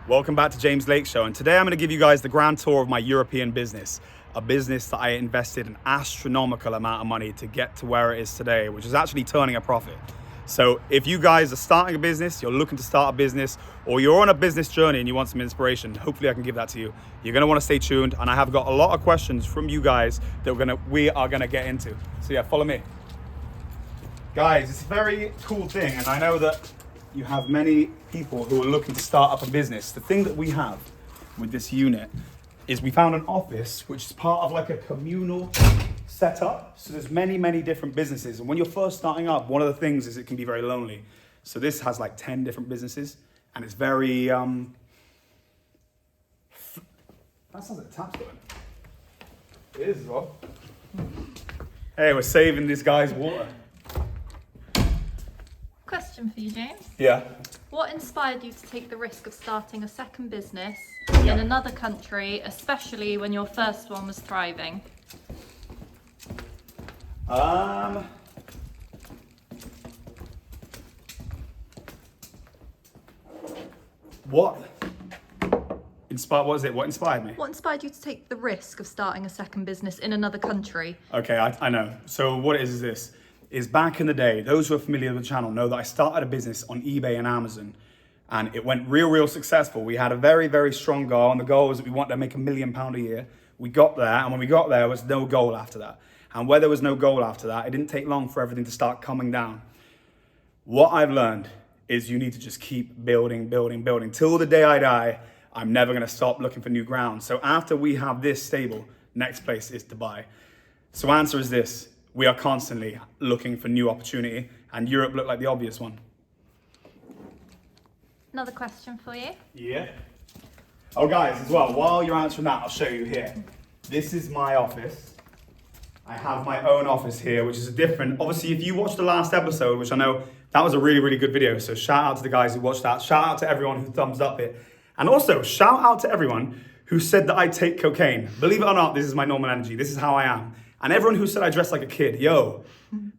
Welcome back to James Lake Show, and today I'm going to give you guys the grand tour of my European business, a business that I invested an astronomical amount of money to get to where it is today, which is actually turning a profit. So if you guys are starting a business, you're looking to start a business, or you're on a business journey and you want some inspiration, hopefully I can give that to you. You're going to want to stay tuned, and I have got a lot of questions from you guys that we are going to get into. So yeah, follow me. Guys, it's a very cool thing, and I know that you have many people who are looking to start up a business. The thing that we have with this unit is we found an office which is part of like a communal setup. So there's many different businesses. And when you're first starting up, one of the things is it can be very lonely. So this has like 10 different businesses, and it's very, that sounds like a tap going. It is as well. Hey, we're saving this guy's water. Question for you, James. Yeah. What inspired you to take the risk of starting a second business Yeah. in another country, especially when your first one was thriving? What inspired me? What inspired you to take the risk of starting a second business in another country? Okay, I know. So what it is this, is back in the day, those who are familiar with the channel know that I started a business on eBay and Amazon, and it went real successful. We had a very strong goal, and the goal was that we wanted to make £1 million a year. We got there, and when we got there, there was no goal after that. And where there was no goal after that, it didn't take long for everything to start coming down. What I've learned is you need to just keep building. Till the day I die, I'm never gonna stop looking for new ground. So after we have this stable, next place is Dubai. So answer is this: we are constantly looking for new opportunity, and Europe looked like the obvious one. Another question for you. Yeah. Oh guys, as well, while you're answering that, I'll show you here. This is my office. I have my own office here, which is a different, obviously if you watched the last episode, which I know that was a really good video, so shout out to the guys who watched that, shout out to everyone who thumbs up it, and also shout out to everyone who said that I take cocaine. Believe it or not, this is my normal energy, this is how I am. And everyone who said I dress like a kid, yo,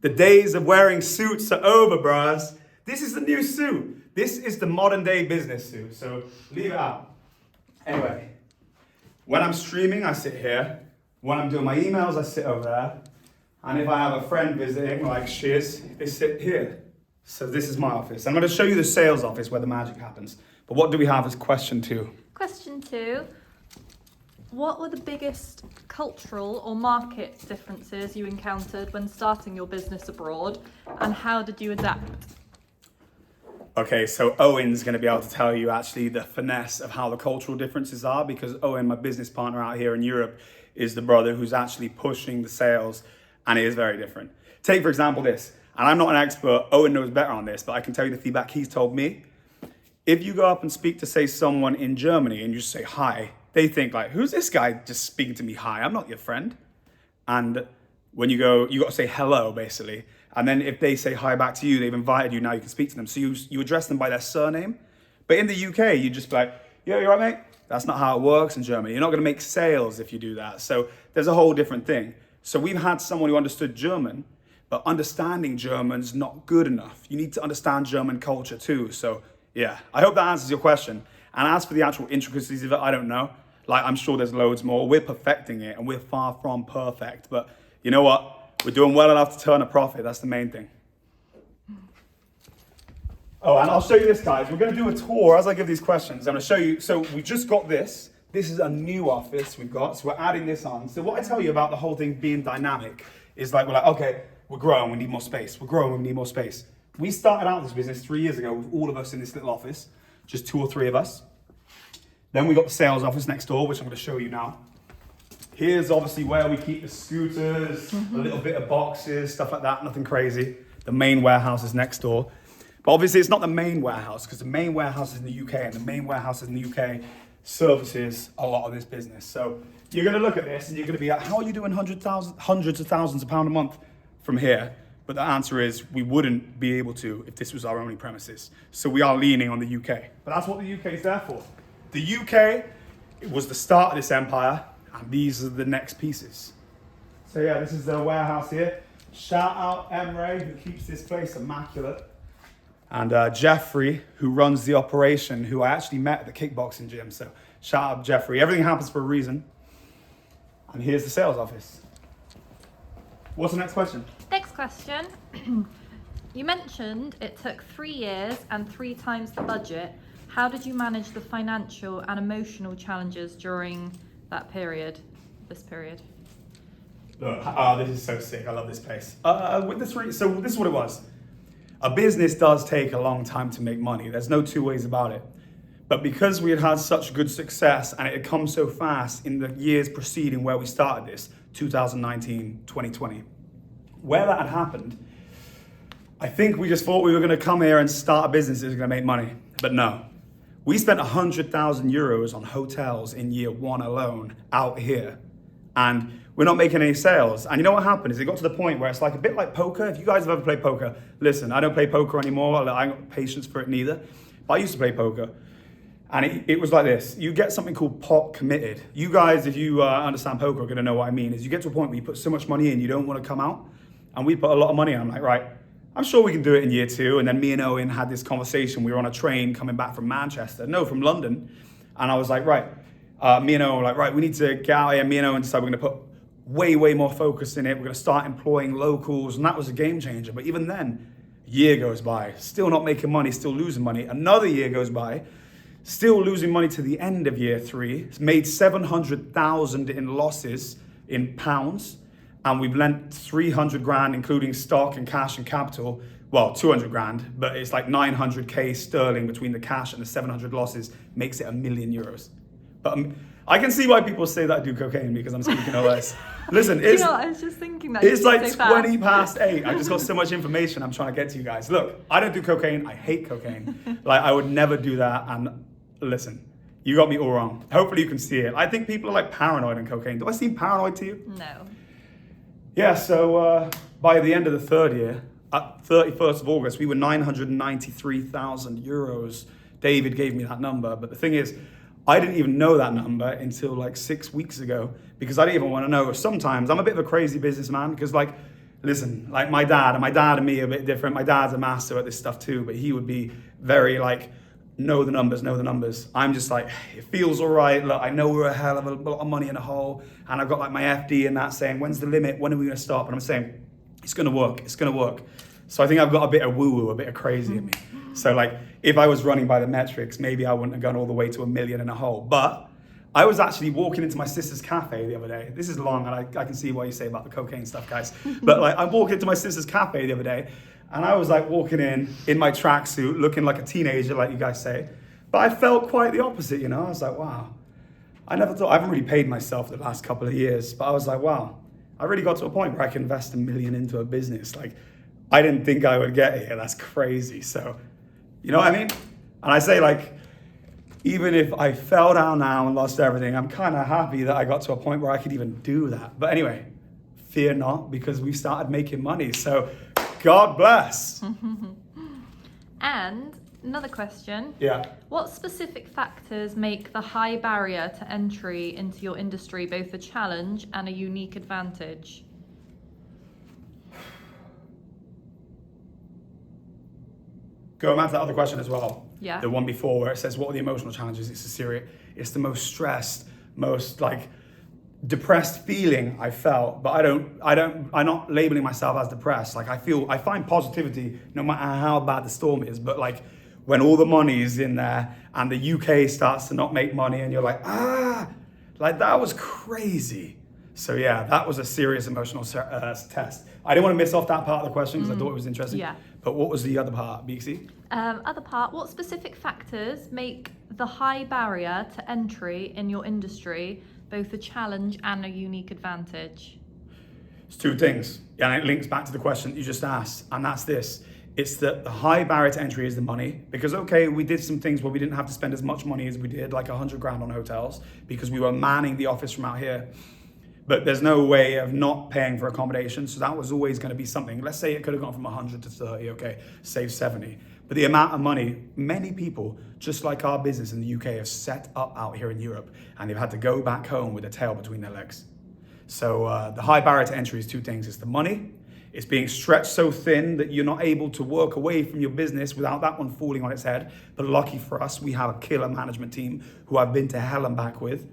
the days of wearing suits are over, bros. This is the new suit. This is the modern day business suit, so leave it out. Anyway, when I'm streaming, I sit here. When I'm doing my emails, I sit over there. And if I have a friend visiting, like Shiz, they sit here. So this is my office. I'm gonna show you the sales office where the magic happens. But what do we have as question 2? Question 2. What were the biggest cultural or market differences you encountered when starting your business abroad, and how did you adapt? Okay, so Owen's gonna be able to tell you actually the finesse of how the cultural differences are, because Owen, my business partner out here in Europe, is the brother who's actually pushing the sales, and it is very different. Take, for example, this, and I'm not an expert, Owen knows better on this, but I can tell you the feedback he's told me. If you go up and speak to, say, someone in Germany and you just say hi, they think like, who's this guy just speaking to me hi? I'm not your friend. And when you go, you got to say hello, basically. And then if they say hi back to you, they've invited you, now you can speak to them. So you address them by their surname. But in the UK, you just be like, yo, you all right, mate? That's not how it works in Germany. You're not going to make sales if you do that. So there's a whole different thing. So we've had someone who understood German, but understanding German's not good enough. You need to understand German culture too. So yeah, I hope that answers your question. And as for the actual intricacies of it, I don't know. Like, I'm sure there's loads more. We're perfecting it, and we're far from perfect. But you know what? We're doing well enough to turn a profit. That's the main thing. Oh, and I'll show you this, guys. We're going to do a tour as I give these questions. I'm going to show you. So we just got this. This is a new office we've got. So we're adding this on. So what I tell you about the whole thing being dynamic is like, we're like, okay, we're growing. We need more space. We're growing. We need more space. We started out this business 3 years ago with all of us in this little office, just 2 or 3 of us. Then we got the sales office next door, which I'm going to show you now. Here's obviously where we keep the scooters, a little bit of boxes, stuff like that, nothing crazy. The main warehouse is next door. But obviously it's not the main warehouse, because the main warehouse is in the UK, and the main warehouse in the UK services a lot of this business. So you're going to look at this and you're going to be like, how are you doing hundreds of thousands of pounds a month from here? But the answer is we wouldn't be able to if this was our only premises. So we are leaning on the UK. But that's what the UK is there for. The UK, it was the start of this empire, and these are the next pieces. So yeah, this is the warehouse here. Shout out Emre, who keeps this place immaculate. And Jeffrey, who runs the operation, who I actually met at the kickboxing gym. So shout out Jeffrey. Everything happens for a reason. And here's the sales office. What's the next question? Next question. You mentioned it took 3 years and 3 times the budget. How did you manage the financial and emotional challenges during that period, this period? Look, this is so sick. I love this place. So this is what it was. A business does take a long time to make money. There's no two ways about it. But because we had had such good success and it had come so fast in the years preceding where we started this, 2019, 2020, where that had happened, I think we just thought we were going to come here and start a business that was going to make money. But no. We spent 100,000 euros on hotels in year 1 alone out here. And we're not making any sales. And you know what happened is it got to the point where it's like a bit like poker. If you guys have ever played poker, listen, I don't play poker anymore. I ain't got patience for it neither. But I used to play poker. And it was like this. You get something called pot committed. You guys, if you understand poker, are going to know what I mean. Is you get to a point where you put so much money in, you don't want to come out. And we put a lot of money in. I'm like, right, I'm sure we can do it in year 2. And then me and Owen had this conversation. We were on a train coming back from from London. And I was like, right, me and Owen were like, right, we need to get out here. Me and Owen decided we're going to put way more focus in it. We're going to start employing locals. And that was a game changer. But even then, a year goes by, still not making money, still losing money. Another year goes by, still losing money to the end of year 3. It's made 700,000 in losses in pounds. And we've lent 300 grand, including stock and cash and capital. Well, 200 grand, but it's like 900K sterling between the cash and the 700 losses makes it €1 million. But I can see why people say that I do cocaine because I'm speaking OS. Listen, it's, I was just thinking that. It's like 20 past 8. I just got so much information I'm trying to get to you guys. Look, I don't do cocaine. I hate cocaine. Like, I would never do that. And listen, you got me all wrong. Hopefully you can see it. I think people are like paranoid in cocaine. Do I seem paranoid to you? No. Yeah, so by the end of the 3rd year, at 31st of August, we were 993,000 euros. David gave me that number. But the thing is, I didn't even know that number until like 6 weeks ago because I didn't even want to know. Sometimes I'm a bit of a crazy businessman because listen, like my dad and me are a bit different. My dad's a master at this stuff too, but he would be very like, know the numbers. I'm just like, it feels all right. Look, I know we're a hell of a lot of money in a hole. And I've got like my FD and that saying, when's the limit? When are we going to stop? And I'm saying, it's going to work. So I think I've got a bit of woo-woo, a bit of crazy in me. So like, if I was running by the metrics, maybe I wouldn't have gone all the way to $1 million in a hole. But I was actually walking into my sister's cafe the other day. This is long, and I can see what you say about the cocaine stuff, guys. But like, I'm walking into my sister's cafe the other day, and I was like walking in my tracksuit, looking like a teenager, like you guys say. But I felt quite the opposite, you know? I was like, wow. I haven't really paid myself the last couple of years, but I was like, wow. I really got to a point where I can invest $1 million into a business. Like, I didn't think I would get here. That's crazy. So, you know what I mean? And I say, like, even if I fell down now and lost everything, I'm kind of happy that I got to a point where I could even do that. But anyway, fear not, because we started making money. So God bless. And another question. Yeah. What specific factors make the high barrier to entry into your industry both a challenge and a unique advantage? Going back to that other question as well. Yeah. The one before where it says, what are the emotional challenges? It's the most stressed, most like depressed feeling I felt, but I'm not labeling myself as depressed. Like I find positivity no matter how bad the storm is, but like when all the money is in there and the UK starts to not make money and you're like, like that was crazy. So yeah, that was a serious emotional test. I didn't want to miss off that part of the question because I thought it was interesting. Yeah. But what was the other part, Beaksy? Other part, what specific factors make the high barrier to entry in your industry both a challenge and a unique advantage? It's 2 things, and it links back to the question that you just asked, and that's this. It's that the high barrier to entry is the money, because okay, we did some things where we didn't have to spend as much money as we did, like 100 grand on hotels, because we were manning the office from out here. But there's no way of not paying for accommodation, so that was always going to be something. Let's say it could have gone from 100 to 30, okay, save 70. But the amount of money, many people, just like our business in the UK, have set up out here in Europe, and they've had to go back home with a tail between their legs. So the high barrier to entry is 2 things. It's the money, It's being stretched so thin that you're not able to work away from your business without that one falling on its head. But lucky for us, we have a killer management team who I've been to hell and back with.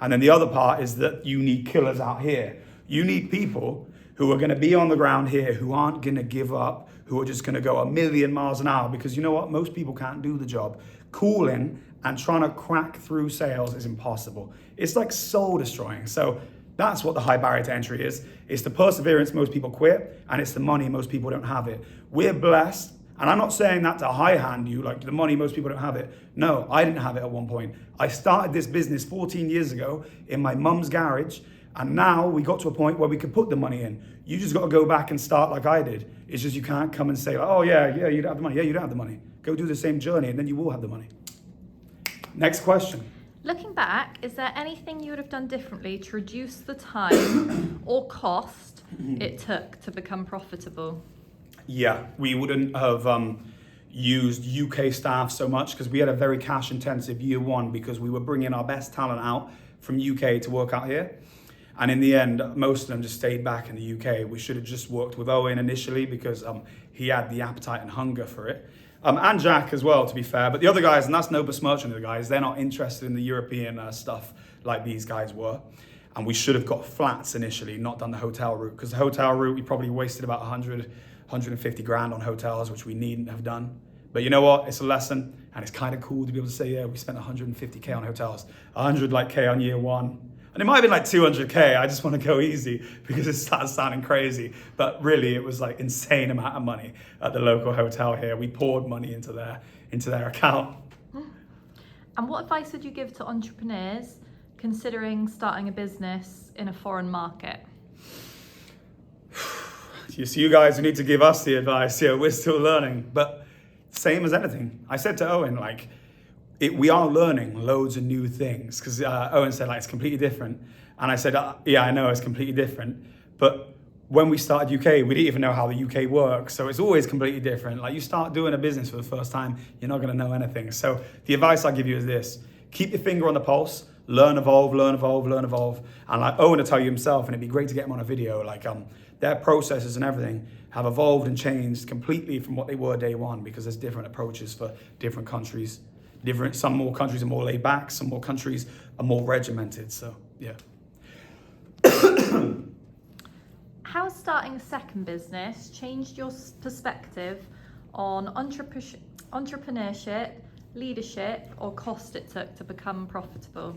And then the other part is that you need killers out here. You need people who are going to be on the ground here, who aren't going to give up, who are just going to go a million miles an hour, because you know what? Most people can't do the job. Calling and trying to crack through sales is impossible. It's like soul destroying. So that's what the high barrier to entry is. It's the perseverance most people quit, and it's the money most people don't have it. We're blessed, and I'm not saying that to high hand you, like the money most people don't have it. No, I didn't have it at one point. I started this business 14 years ago in my mum's garage, and now we got to a point where we could put the money in. You just got to go back and start like I did. It's just you can't come and say, like, oh yeah, you don't have the money. Yeah, you don't have the money. Go do the same journey, and then you will have the money. Next question. Looking back, is there anything you would have done differently to reduce the time or cost it took to become profitable? Yeah, we wouldn't have used UK staff so much because we had a very cash intensive year one because we were bringing our best talent out from UK to work out here. And in the end, most of them just stayed back in the UK. We should have just worked with Owen initially because he had the appetite and hunger for it. And Jack as well, to be fair. But the other guys, and that's no besmirching of the guys, they're not interested in the European stuff like these guys were. And we should have got flats initially, not done the hotel route. Because the hotel route, we probably wasted about 150 grand on hotels, which we needn't have done. But you know what? It's a lesson. And it's kind of cool to be able to say, yeah, we spent 150K on hotels. 100K on year one. And it might have been like 200K. I just want to go easy because it starts sounding crazy. But really, it was like insane amount of money at the local hotel here. We poured money into their account. And what advice would you give to entrepreneurs considering starting a business in a foreign market? You guys who need to give us the advice. Yeah, we're still learning. But same as anything. I said to Owen, like, we are learning loads of new things because Owen said like it's completely different, and I said yeah, I know it's completely different, but when we started UK we didn't even know how the UK works, so it's always completely different. Like you start doing a business for the first time, you're not going to know anything. So the advice I give you is this: keep your finger on the pulse, learn, evolve, and like Owen will tell you himself, and it'd be great to get him on a video, like their processes and everything have evolved and changed completely from what they were day one because there's different approaches for different countries. Some more countries are more laid back, some more countries are more regimented. So yeah. How has starting a second business changed your perspective on entrepreneurship, leadership, or cost it took to become profitable?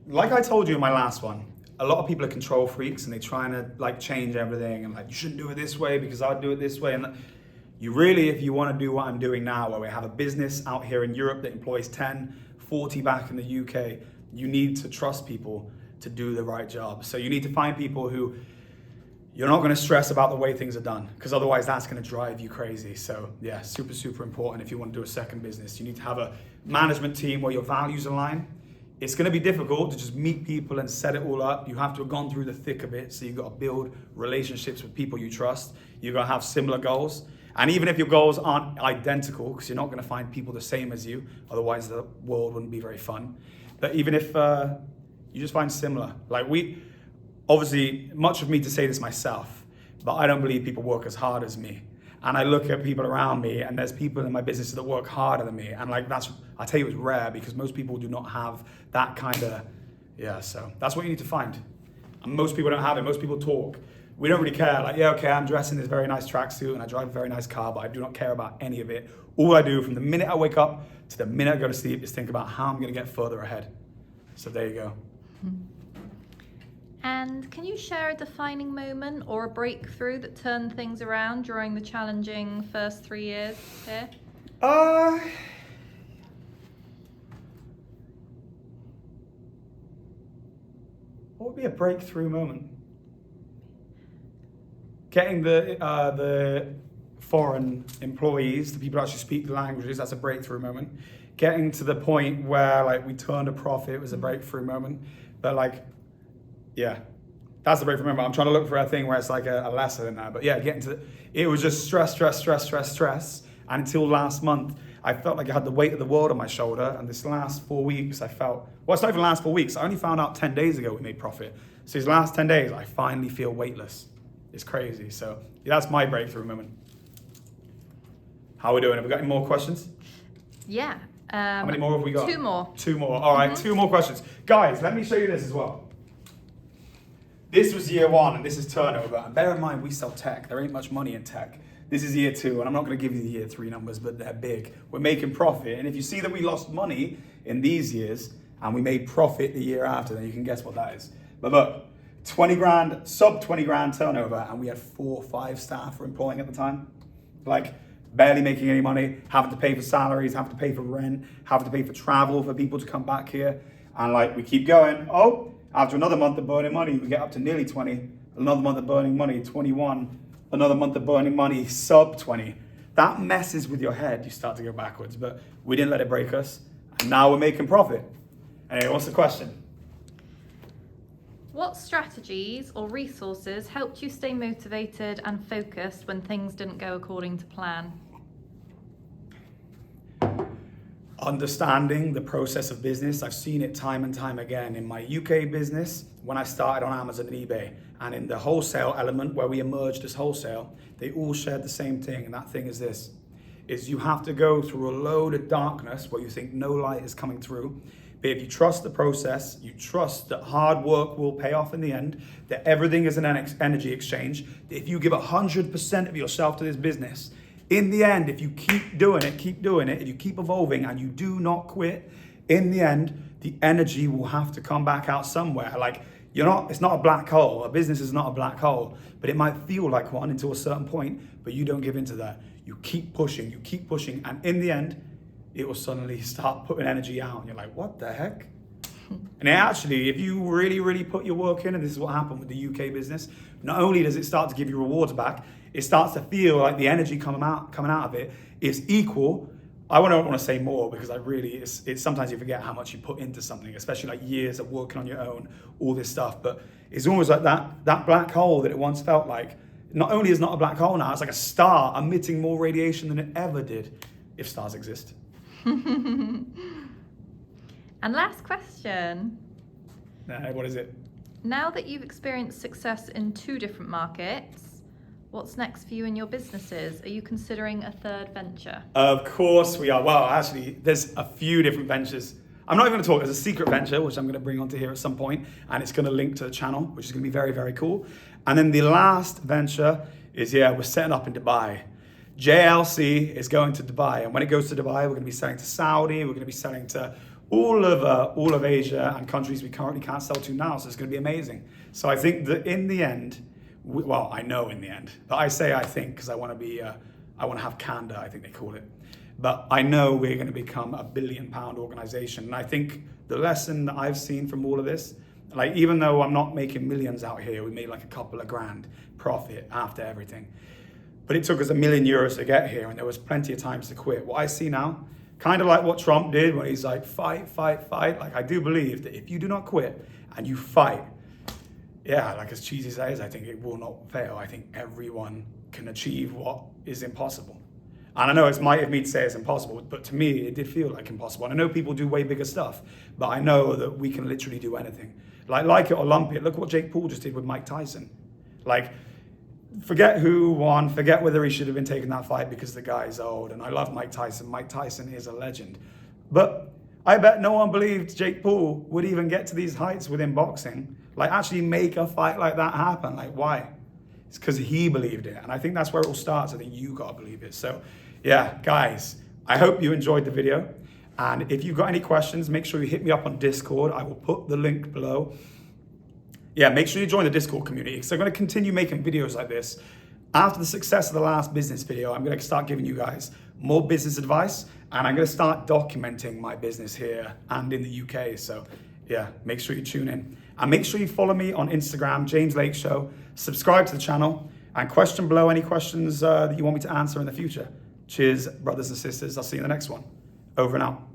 Like I told you in my last one, a lot of people are control freaks and they trying to like change everything and like you shouldn't do it this way because I'd do it this way. And you really, if you want to do what I'm doing now, where we have a business out here in Europe that employs 10, 40 back in the UK, you need to trust people to do the right job. So you need to find people who you're not going to stress about the way things are done, because otherwise that's going to drive you crazy. So yeah, super, super important if you want to do a second business. You need to have a management team where your values align. It's going to be difficult to just meet people and set it all up. You have to have gone through the thick of it. So you've got to build relationships with people you trust. You've got to have similar goals. And even if your goals aren't identical, because you're not going to find people the same as you, otherwise the world wouldn't be very fun. But even if you just find similar, like obviously, much of me to say this myself, but I don't believe people work as hard as me. And I look at people around me, and there's people in my business that work harder than me. And like I tell you, it's rare because most people do not have that kind of, so that's what you need to find. And most people don't have it. Most people talk. We don't really care. Like, yeah, okay, I'm dressed in this very nice tracksuit and I drive a very nice car, but I do not care about any of it. All I do from the minute I wake up to the minute I go to sleep is think about how I'm going to get further ahead. So there you go. And can you share a defining moment or a breakthrough that turned things around during the challenging first 3 years here? What would be a breakthrough moment? Getting the foreign employees, the people who actually speak the languages, that's a breakthrough moment. Getting to the point where like we turned a profit was a breakthrough moment. But like, yeah, that's the breakthrough moment. I'm trying to look for a thing where it's like a lesson in that. But yeah, it was just stress. And until last month, I felt like I had the weight of the world on my shoulder. And this last 4 weeks, I felt, well, it's not even the last 4 weeks. I only found out 10 days ago we made profit. So these last 10 days, I finally feel weightless. is crazy. So yeah, that's my breakthrough moment. How are we doing? Have we got any more questions? Yeah. How many more have we got? 2 more. 2 more. All right, 2 more questions. Guys, let me show you this as well. This was year 1, and this is turnover. And bear in mind, we sell tech. There ain't much money in tech. This is year 2, and I'm not going to give you the year 3 numbers, but they're big. We're making profit, and if you see that we lost money in these years, and we made profit the year after, then you can guess what that is. But look, 20 grand, sub 20 grand turnover, and we had 4 or 5 staff we're employing at the time. Like, barely making any money, having to pay for salaries, having to pay for rent, having to pay for travel for people to come back here. And like, we keep going. Oh, after another month of burning money, we get up to nearly 20. Another month of burning money, 21. Another month of burning money, sub 20. That messes with your head. You start to go backwards, but we didn't let it break us. And now we're making profit. Anyway, what's the question? What strategies or resources helped you stay motivated and focused when things didn't go according to plan? Understanding the process of business. I've seen it time and time again in my UK business when I started on Amazon and eBay, and in the wholesale element where we emerged as wholesale. They all shared the same thing, and that thing is this, is you have to go through a load of darkness where you think no light is coming through. But if you trust the process, you trust that hard work will pay off in the end, that everything is an energy exchange, that if you give 100% of yourself to this business, in the end, if you keep doing it, if you keep evolving and you do not quit, in the end, the energy will have to come back out somewhere. Like, it's not a black hole. A business is not a black hole, but it might feel like one until a certain point, but you don't give into that. You keep pushing, and in the end, it will suddenly start putting energy out, and you're like, what the heck? And actually, if you really, really put your work in, and this is what happened with the UK business, not only does it start to give you rewards back, it starts to feel like the energy coming out of it is equal. I don't want to say more because it's sometimes you forget how much you put into something, especially like years of working on your own, all this stuff. But it's almost like that black hole that it once felt like. Not only is not a black hole now, it's like a star emitting more radiation than it ever did, if stars exist. And last question. What is it? Now that you've experienced success in 2 different markets, what's next for you in your businesses? Are you considering a 3rd venture? Of course we are. Well, actually, there's a few different ventures. I'm not even going to talk. There's a secret venture, which I'm going to bring onto here at some point, and it's going to link to the channel, which is going to be very, very cool. And then the last venture is, we're setting up in Dubai. JLC is going to Dubai, and when it goes to Dubai, we're going to be selling to Saudi, we're going to be selling to all of Asia and countries we currently can't sell to now, so it's going to be amazing. So I think that in the end, I know in the end, but I say I think because I want to have candor, I think they call it. But I know we're going to become a £1 billion organization, and I think the lesson that I've seen from all of this, like even though I'm not making millions out here, we made like a couple of grand profit after everything. But it took us €1 million to get here, and there was plenty of times to quit. What I see now, kind of like what Trump did when he's like, fight. Like, I do believe that if you do not quit and you fight, like as cheesy as that is, I think it will not fail. I think everyone can achieve what is impossible. And I know it might have me to say it's impossible, but to me, it did feel like impossible. And I know people do way bigger stuff, but I know that we can literally do anything. Like it or lump it, look what Jake Paul just did with Mike Tyson. Like, forget who won, forget whether he should have been taking that fight because the guy's old. And I love Mike Tyson. Mike Tyson is a legend. But I bet no one believed Jake Paul would even get to these heights within boxing. Like, actually make a fight like that happen. Like, why? It's because he believed it. And I think that's where it all starts. I think you got to believe it. So, guys, I hope you enjoyed the video. And if you've got any questions, make sure you hit me up on Discord. I will put the link below. Make sure you join the Discord community. So I'm going to continue making videos like this. After the success of the last business video, I'm going to start giving you guys more business advice, and I'm going to start documenting my business here and in the UK. So make sure you tune in. And make sure you follow me on Instagram, James Lake Show. Subscribe to the channel and question below any questions that you want me to answer in the future. Cheers, brothers and sisters. I'll see you in the next one. Over and out.